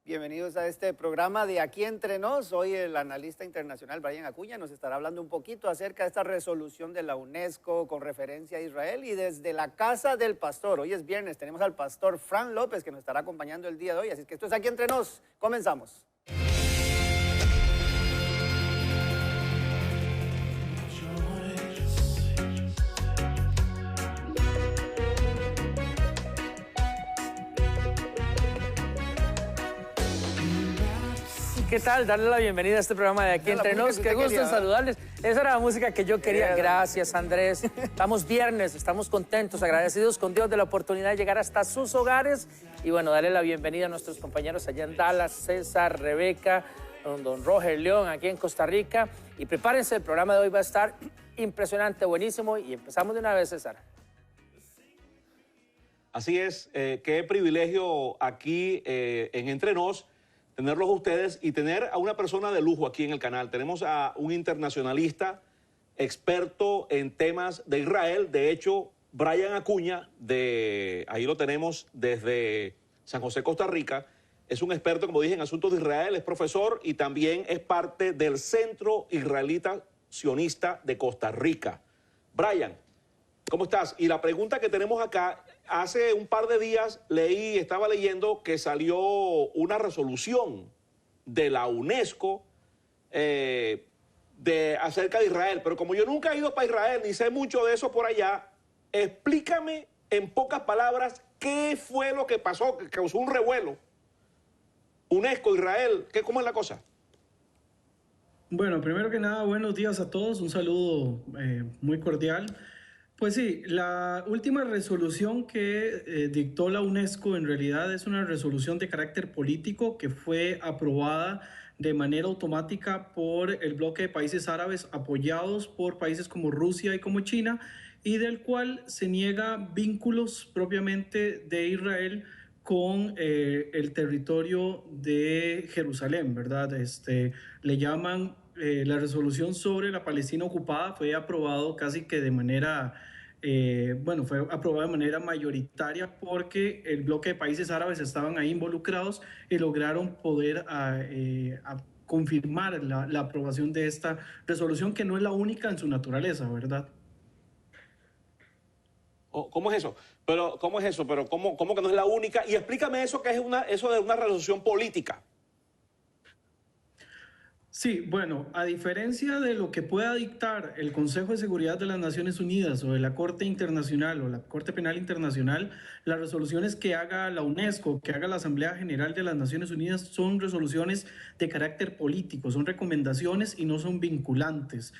Bienvenidos a este programa de Aquí Entre Nos. Hoy el analista internacional Brian Acuña nos estará hablando un poquito acerca de esta resolución de la UNESCO con referencia a Israel y desde la casa del pastor. Hoy es viernes, tenemos al pastor Fran López que nos estará acompañando el día de hoy. Así que esto es Aquí Entre Nos. Comenzamos. ¿Qué tal? Darle la bienvenida a este programa de Aquí Entre Nos. Qué gusto en saludarles. Esa era la música que yo quería. Gracias, Andrés. Estamos viernes, estamos contentos, agradecidos con Dios de la oportunidad de llegar hasta sus hogares. Y bueno, darle la bienvenida a nuestros compañeros allá en Dallas, César, Rebeca, don Roger León, aquí en Costa Rica. Y prepárense, el programa de hoy va a estar impresionante, buenísimo. Y empezamos de una vez, César. Así es, qué privilegio aquí en Entre Nos tenerlos a ustedes y tener a una persona de lujo aquí en el canal. Tenemos a un internacionalista, experto en temas de Israel. De hecho, Brian Acuña, ahí lo tenemos desde San José, Costa Rica. Es un experto, como dije, en asuntos de Israel, es profesor y también es parte del Centro Israelita Sionista de Costa Rica. Brian, ¿cómo estás? Y la pregunta que tenemos acá, hace un par de días estaba leyendo que salió una resolución de la UNESCO acerca de Israel, pero como yo nunca he ido para Israel ni sé mucho de eso por allá, explícame en pocas palabras qué fue lo que pasó, que causó un revuelo. UNESCO, Israel, ¿cómo es la cosa? Bueno, primero que nada, buenos días a todos, un saludo muy cordial. Pues sí, la última resolución que dictó la UNESCO en realidad es una resolución de carácter político que fue aprobada de manera automática por el bloque de países árabes apoyados por países como Rusia y como China, y del cual se niega vínculos propiamente de Israel con el territorio de Jerusalén, ¿verdad? Le llaman la resolución sobre la Palestina ocupada. Fue aprobado casi que de manera, fue aprobado de manera mayoritaria porque el bloque de países árabes estaban ahí involucrados y lograron poder confirmar la aprobación de esta resolución, que no es la única en su naturaleza, ¿verdad? ¿Cómo es eso? ¿Cómo es eso? ¿Cómo que no es la única? Y explícame eso, que es eso de una resolución política. Sí, bueno, a diferencia de lo que pueda dictar el Consejo de Seguridad de las Naciones Unidas o de la Corte Internacional o la Corte Penal Internacional, las resoluciones que haga la UNESCO, que haga la Asamblea General de las Naciones Unidas, son resoluciones de carácter político, son recomendaciones y no son vinculantes.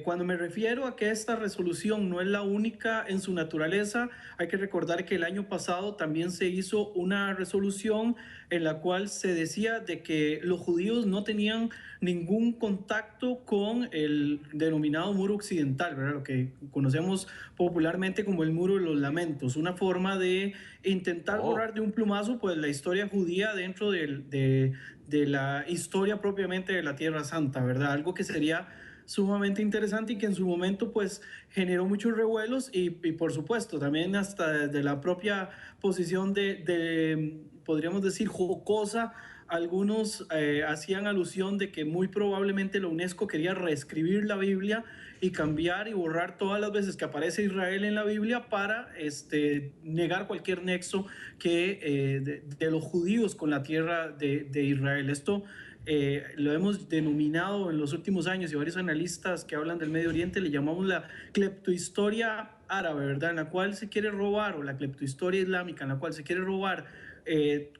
Cuando me refiero a que esta resolución no es la única en su naturaleza, hay que recordar que el año pasado también se hizo una resolución en la cual se decía de que los judíos no tenían ningún contacto con el denominado muro occidental, ¿verdad? Lo que conocemos popularmente como el muro de los lamentos, una forma de intentar borrar de un plumazo pues la historia judía dentro de la historia propiamente de la Tierra Santa, ¿verdad? Algo que sería sumamente interesante y que en su momento pues generó muchos revuelos y por supuesto también hasta desde la propia posición podríamos decir jocosa, algunos hacían alusión de que muy probablemente la UNESCO quería reescribir la Biblia y cambiar y borrar todas las veces que aparece Israel en la Biblia para negar cualquier nexo de los judíos con la tierra de Israel. Esto lo hemos denominado en los últimos años, y varios analistas que hablan del Medio Oriente le llamamos la cleptohistoria árabe, ¿verdad? En la cual se quiere robar, o la cleptohistoria islámica, en la cual se quiere robar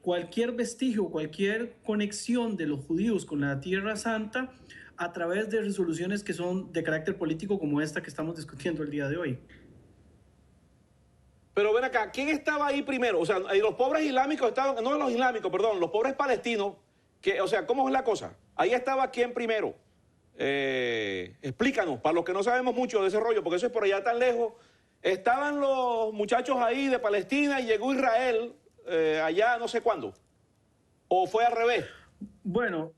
cualquier vestigio, cualquier conexión de los judíos con la Tierra Santa a través de resoluciones que son de carácter político, como esta que estamos discutiendo el día de hoy. Pero ven acá, ¿quién estaba ahí primero? O sea, los pobres islámicos estaban, no los islámicos, perdón, los pobres palestinos, o sea, ¿cómo es la cosa? Ahí estaba quién primero. Explícanos, para los que no sabemos mucho de ese rollo, porque eso es por allá tan lejos. Estaban los muchachos ahí de Palestina y llegó Israel allá no sé cuándo. ¿O fue al revés? Bueno,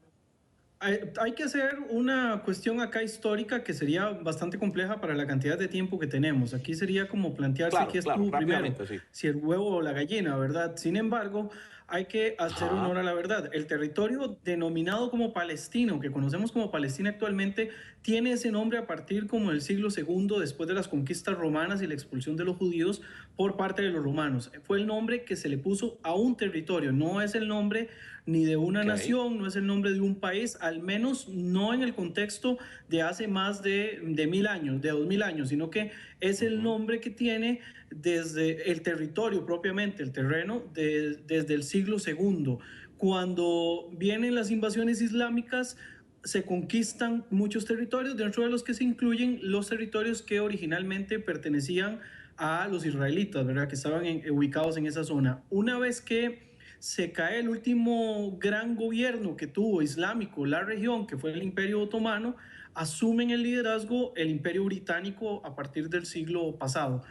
hay que hacer una cuestión acá histórica que sería bastante compleja para la cantidad de tiempo que tenemos. Aquí sería como plantearse qué estuvo primero, sí. si el huevo o la gallina, ¿verdad? Sin embargo, hay que hacer honor a la verdad. El territorio denominado como Palestino, que conocemos como Palestina actualmente, tiene ese nombre a partir como del siglo II, después de las conquistas romanas y la expulsión de los judíos por parte de los romanos. Fue el nombre que se le puso a un territorio, no es el nombre ni de una nación, no es el nombre de un país, al menos no en el contexto de hace más de 1000 años, de 2000 años, sino que es el nombre que tiene desde el territorio propiamente, el terreno, desde el siglo II. Cuando vienen las invasiones islámicas, se conquistan muchos territorios, dentro de los que se incluyen los territorios que originalmente pertenecían a los israelitas, ¿verdad? Que estaban ubicados en esa zona. Una vez que se cae el último gran gobierno que tuvo islámico la región, que fue el Imperio Otomano, asumen el liderazgo el Imperio Británico a partir del siglo pasado.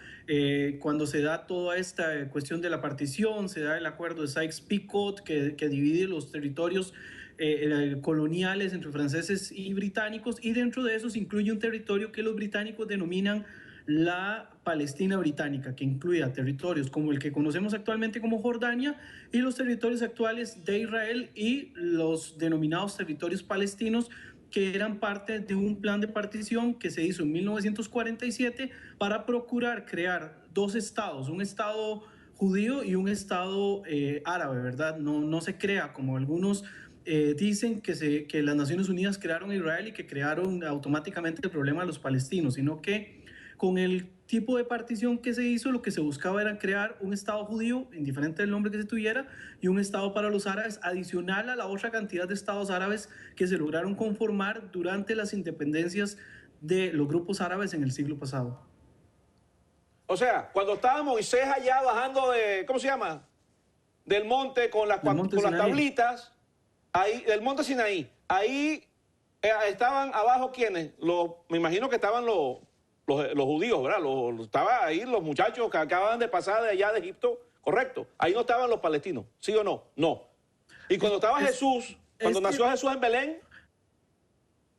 Cuando se da toda esta cuestión de la partición, se da el acuerdo de Sykes-Picot que divide los territorios coloniales entre franceses y británicos, y dentro de eso se incluye un territorio que los británicos denominan la Palestina británica, que incluía territorios como el que conocemos actualmente como Jordania y los territorios actuales de Israel y los denominados territorios palestinos, que eran parte de un plan de partición que se hizo en 1947 para procurar crear dos estados, un estado judío y un estado árabe, ¿verdad? No se crea como algunos dicen que las Naciones Unidas crearon a Israel y que crearon automáticamente el problema de los palestinos, sino que con el tipo de partición que se hizo, lo que se buscaba era crear un Estado judío, indiferente del nombre que se tuviera, y un Estado para los árabes, adicional a la otra cantidad de estados árabes que se lograron conformar durante las independencias de los grupos árabes en el siglo pasado. O sea, cuando estaba Moisés allá bajando de, ¿cómo se llama? Del monte con las tablitas, ahí, del monte Sinaí, ahí estaban abajo, ¿quiénes? Me imagino que estaban los judíos, ¿verdad? Estaban ahí los muchachos que acababan de pasar de allá de Egipto, correcto. Ahí no estaban los palestinos, ¿sí o no? No. Y cuando estaba Jesús, cuando nació Jesús en Belén,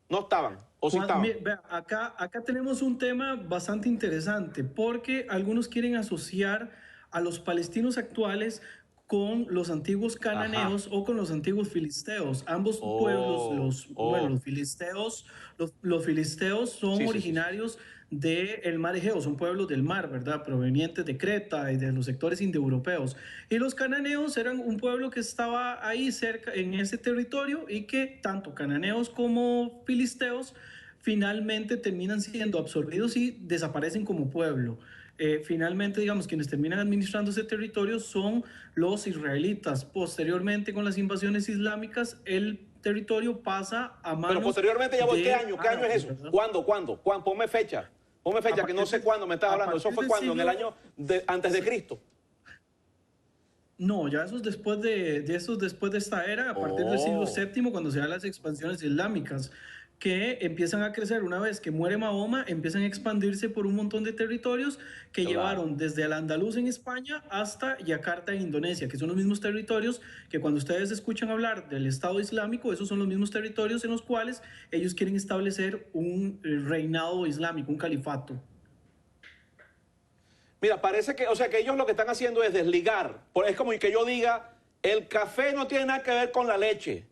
no estaban, ¿o sí estaban? Acá tenemos un tema bastante interesante, porque algunos quieren asociar a los palestinos actuales con los antiguos cananeos o con los antiguos filisteos. Ambos pueblos, los filisteos son originarios del mar Egeo, son pueblos del mar, ¿verdad? Provenientes de Creta y de los sectores indoeuropeos. Y los cananeos eran un pueblo que estaba ahí cerca, en ese territorio, y que tanto cananeos como filisteos finalmente terminan siendo absorbidos y desaparecen como pueblo. Finalmente, digamos, quienes terminan administrando ese territorio son los israelitas. Posteriormente, con las invasiones islámicas, el territorio pasa a manos. Pero posteriormente, ya voy, ¿qué año es eso? ¿Verdad? ¿Cuándo? Ponme fecha, que no sé cuándo me estás hablando. ¿Eso fue cuándo? ¿En el año antes de Cristo? No, ya eso es después de esta era, a partir del siglo VII, cuando se dan las expansiones islámicas, que empiezan a crecer. Una vez que muere Mahoma, empiezan a expandirse por un montón de territorios que llevaron desde Al-Andalus en España hasta Yakarta en Indonesia, que son los mismos territorios que cuando ustedes escuchan hablar del Estado Islámico, esos son los mismos territorios en los cuales ellos quieren establecer un reinado islámico, un califato. Mira, parece que, o sea, que ellos lo que están haciendo es desligar. Es como que yo diga, el café no tiene nada que ver con la leche.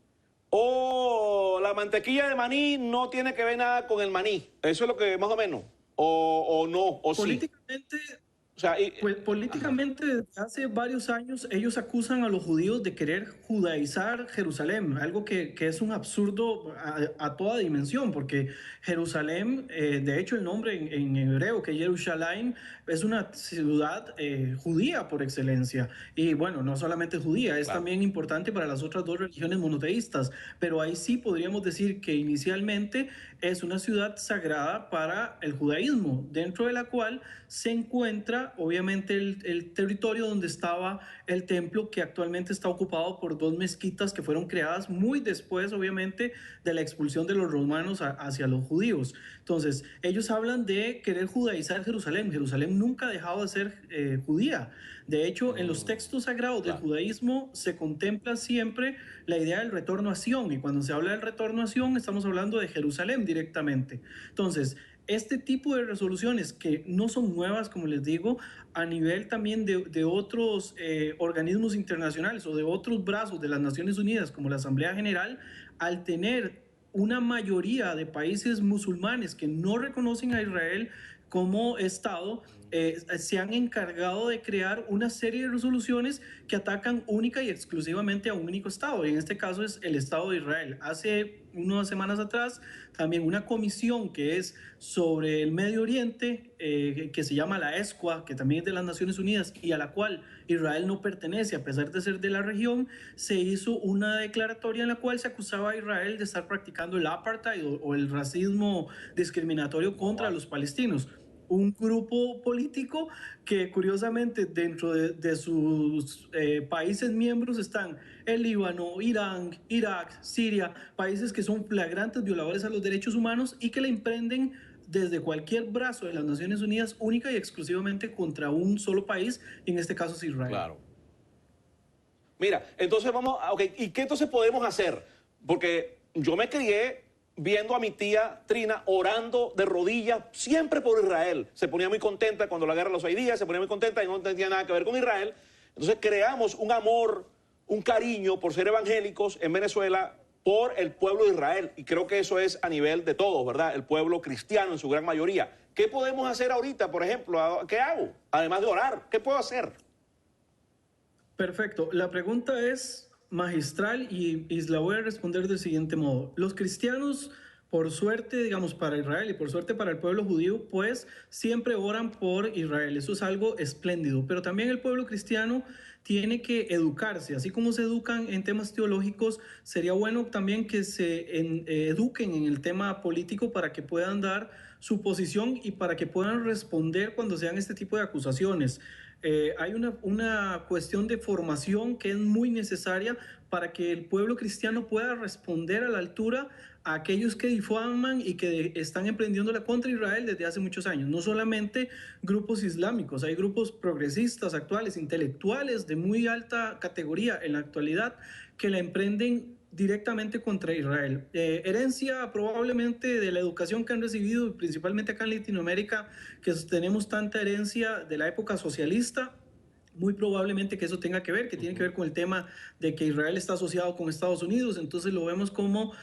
O la mantequilla de maní no tiene que ver nada con el maní. Eso es lo que más o menos. O no, o políticamente, sí. O sea, pues políticamente desde hace varios años ellos acusan a los judíos de querer judaizar Jerusalén, algo que es un absurdo a toda dimensión, porque Jerusalén, de hecho el nombre en hebreo, que es Jerusalén, es una ciudad judía por excelencia. Y bueno, no solamente judía, es también importante para las otras dos religiones monoteístas, pero ahí sí podríamos decir que inicialmente es una ciudad sagrada para el judaísmo, dentro de la cual se encuentra obviamente el territorio donde estaba el templo, que actualmente está ocupado por dos mezquitas que fueron creadas muy después, obviamente, de la expulsión de los romanos hacia los judíos. Entonces, ellos hablan de querer judaizar Jerusalén. Jerusalén nunca ha dejado de ser judía. De hecho, en los textos sagrados del judaísmo se contempla siempre la idea del retorno a Sion, y cuando se habla del retorno a Sion estamos hablando de Jerusalén directamente. Entonces, este tipo de resoluciones que no son nuevas, como les digo, a nivel también de otros organismos internacionales o de otros brazos de las Naciones Unidas, como la Asamblea General, al tener una mayoría de países musulmanes que no reconocen a Israel como Estado, se han encargado de crear una serie de resoluciones que atacan única y exclusivamente a un único Estado, y en este caso es el Estado de Israel. Hace unas semanas atrás, también una comisión que es sobre el Medio Oriente, que se llama la ESCOA, que también es de las Naciones Unidas y a la cual Israel no pertenece a pesar de ser de la región, se hizo una declaratoria en la cual se acusaba a Israel de estar practicando el apartheid o el racismo discriminatorio contra los palestinos. Un grupo político que curiosamente dentro de sus países miembros están el Líbano, Irán, Irak, Siria, países que son flagrantes violadores a los derechos humanos y que le emprenden desde cualquier brazo de las Naciones Unidas única y exclusivamente contra un solo país, y en este caso es Israel. Claro. Mira, entonces vamos a... Okay, ¿y qué entonces podemos hacer? Porque yo me crié viendo a mi tía Trina orando de rodillas siempre por Israel. Se ponía muy contenta cuando la guerra de los 6 días, se ponía muy contenta y no tenía nada que ver con Israel. Entonces creamos un amor, un cariño por ser evangélicos en Venezuela por el pueblo de Israel. Y creo que eso es a nivel de todos, ¿verdad? El pueblo cristiano en su gran mayoría. ¿Qué podemos hacer ahorita, por ejemplo? ¿Qué hago? Además de orar, ¿qué puedo hacer? Perfecto. La pregunta es magistral y la voy a responder del siguiente modo. Los cristianos, por suerte, digamos, para Israel y por suerte para el pueblo judío, pues siempre oran por Israel. Eso es algo espléndido. Pero también el pueblo cristiano tiene que educarse. Así como se educan en temas teológicos, sería bueno también que se eduquen en el tema político para que puedan dar su posición y para que puedan responder cuando sean este tipo de acusaciones. Hay una cuestión de formación que es muy necesaria para que el pueblo cristiano pueda responder a la altura a aquellos que difaman y que están emprendiéndola contra Israel desde hace muchos años. No solamente grupos islámicos, hay grupos progresistas actuales, intelectuales de muy alta categoría en la actualidad que la emprenden directamente contra Israel. Herencia probablemente de la educación que han recibido, principalmente acá en Latinoamérica, que tenemos tanta herencia de la época socialista. Muy probablemente que eso tenga que ver, que tiene que ver con el tema de que Israel está asociado con Estados Unidos, entonces lo vemos como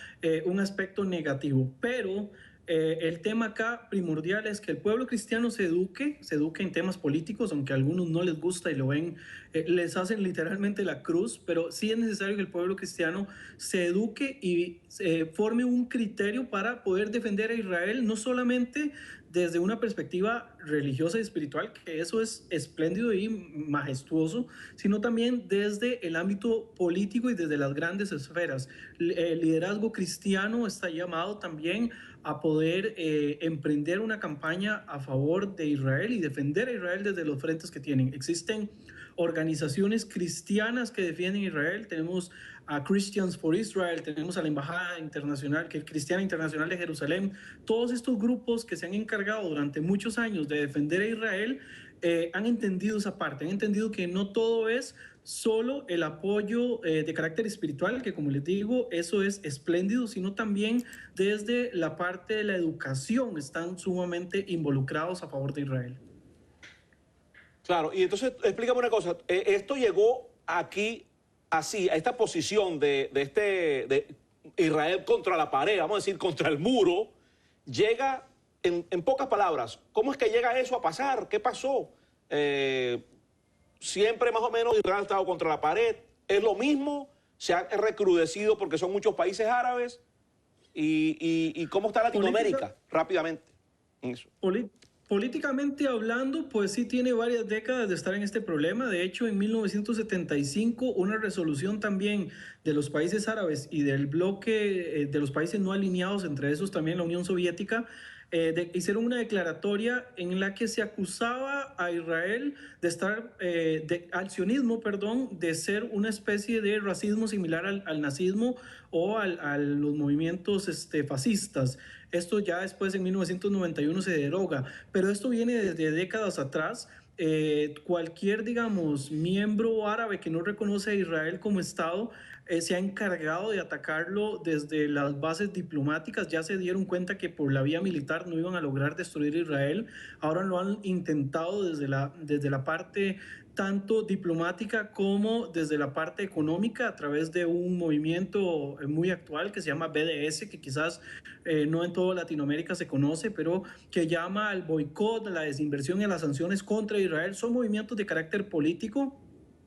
un aspecto negativo. Pero el tema acá primordial es que el pueblo cristiano se eduque en temas políticos, aunque a algunos no les gusta y lo ven, les hacen literalmente la cruz, pero sí es necesario que el pueblo cristiano se eduque y forme un criterio para poder defender a Israel, no solamente desde una perspectiva religiosa y espiritual, que eso es espléndido y majestuoso, sino también desde el ámbito político y desde las grandes esferas. El liderazgo cristiano está llamado también a poder emprender una campaña a favor de Israel y defender a Israel desde los frentes que tienen. Existen organizaciones cristianas que defienden a Israel. Tenemos a Christians for Israel, tenemos a la Embajada Internacional, que es Cristiana Internacional de Jerusalén. Todos estos grupos que se han encargado durante muchos años de defender a Israel han entendido esa parte, han entendido que no todo es solo el apoyo de carácter espiritual, que como les digo, eso es espléndido, sino también desde la parte de la educación están sumamente involucrados a favor de Israel. Claro, y entonces explícame una cosa, esto llegó aquí así, a esta posición de Israel contra la pared, vamos a decir, contra el muro, llega, en pocas palabras, ¿cómo es que llega eso a pasar? ¿Qué pasó? Siempre más o menos Israel ha estado contra la pared, ¿es lo mismo? ¿Se ha recrudecido porque son muchos países árabes? ¿Y cómo está Latinoamérica? Rápidamente. Eso. Políticamente hablando, pues sí tiene varias décadas de estar en este problema. De hecho, en 1975, una resolución también de los países árabes y del bloque de los países no alineados, entre esos también la Unión Soviética, hicieron una declaratoria en la que se acusaba a Israel de estar, al sionismo, perdón, de ser una especie de racismo similar al nazismo o a los movimientos fascistas. Esto ya después en 1991 se deroga, pero esto viene desde décadas atrás. Cualquier, digamos, miembro árabe que no reconoce a Israel como Estado se ha encargado de atacarlo desde las bases diplomáticas. Ya se dieron cuenta que por la vía militar no iban a lograr destruir Israel. Ahora lo han intentado desde la parte tanto diplomática como desde la parte económica a través de un movimiento muy actual que se llama BDS, que quizás no en toda Latinoamérica se conoce, pero que llama al boicot, a la desinversión y a las sanciones contra Israel. Son movimientos de carácter político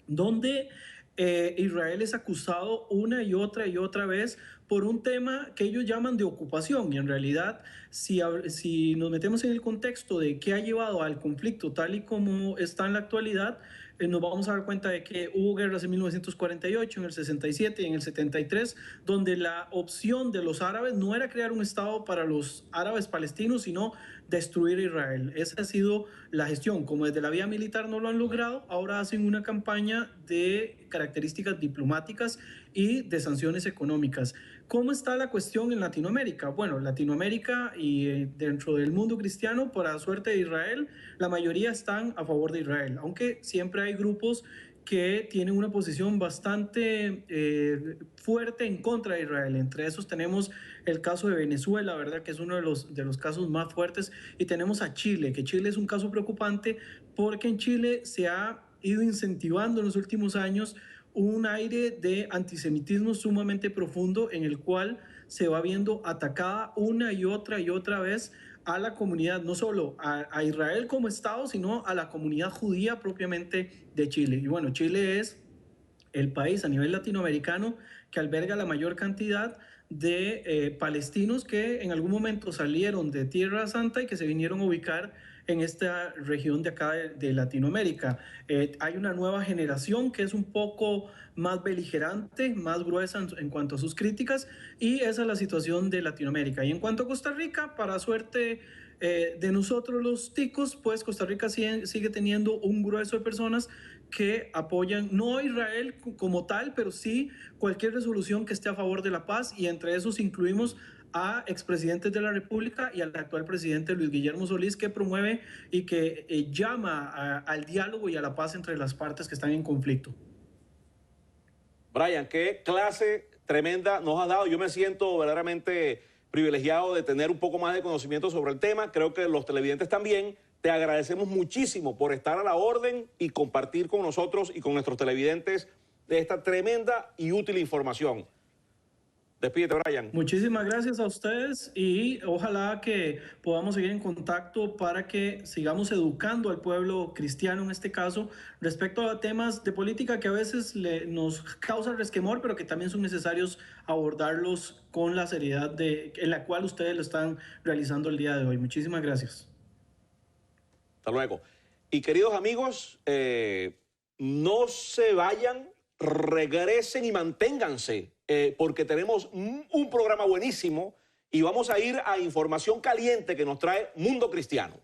donde Israel es acusado una y otra vez por un tema que ellos llaman de ocupación, y en realidad si nos metemos en el contexto de qué ha llevado al conflicto tal y como está en la actualidad, nos vamos a dar cuenta de que hubo guerras en 1948, en el 67 y en el 73, donde la opción de los árabes no era crear un Estado para los árabes palestinos, sino destruir Israel. Esa ha sido la gestión. Como desde la vía militar no lo han logrado, ahora hacen una campaña de características diplomáticas y de sanciones económicas. ¿Cómo está la cuestión en Latinoamérica? Bueno, Latinoamérica y dentro del mundo cristiano, por suerte de Israel, la mayoría están a favor de Israel, aunque siempre hay grupos que tienen una posición bastante fuerte en contra de Israel. Entre esos tenemos el caso de Venezuela, ¿verdad?, que es uno de los casos más fuertes, y tenemos a Chile, que Chile es un caso preocupante porque en Chile se ha ido incentivando en los últimos años un aire de antisemitismo sumamente profundo, en el cual se va viendo atacada una y otra vez a la comunidad, no solo a Israel como Estado, sino a la comunidad judía propiamente de Chile. Y bueno, Chile es el país a nivel latinoamericano que alberga la mayor cantidad de palestinos que en algún momento salieron de Tierra Santa y que se vinieron a ubicar en esta región de acá de Latinoamérica. Hay una nueva generación que es un poco más beligerante, más gruesa en cuanto a sus críticas, y esa es la situación de Latinoamérica. Y en cuanto a Costa Rica, para suerte de nosotros los ticos, pues Costa Rica sigue teniendo un grueso de personas que apoyan no a Israel como tal, pero sí cualquier resolución que esté a favor de la paz, y entre esos incluimos a expresidentes de la República y al actual presidente Luis Guillermo Solís, que promueve y que llama al diálogo y a la paz entre las partes que están en conflicto. Brian, qué clase tremenda nos has dado. Yo me siento verdaderamente privilegiado de tener un poco más de conocimiento sobre el tema. Creo que los televidentes también. Te agradecemos muchísimo por estar a la orden y compartir con nosotros y con nuestros televidentes de esta tremenda y útil información. Despídete, Brian. Muchísimas gracias a ustedes y ojalá que podamos seguir en contacto para que sigamos educando al pueblo cristiano, en este caso, respecto a temas de política que a veces nos causan resquemor, pero que también son necesarios abordarlos con la seriedad en la cual ustedes lo están realizando el día de hoy. Muchísimas gracias. Hasta luego. Y queridos amigos, no se vayan, regresen y manténganse, porque tenemos un programa buenísimo y vamos a ir a información caliente que nos trae Mundo Cristiano.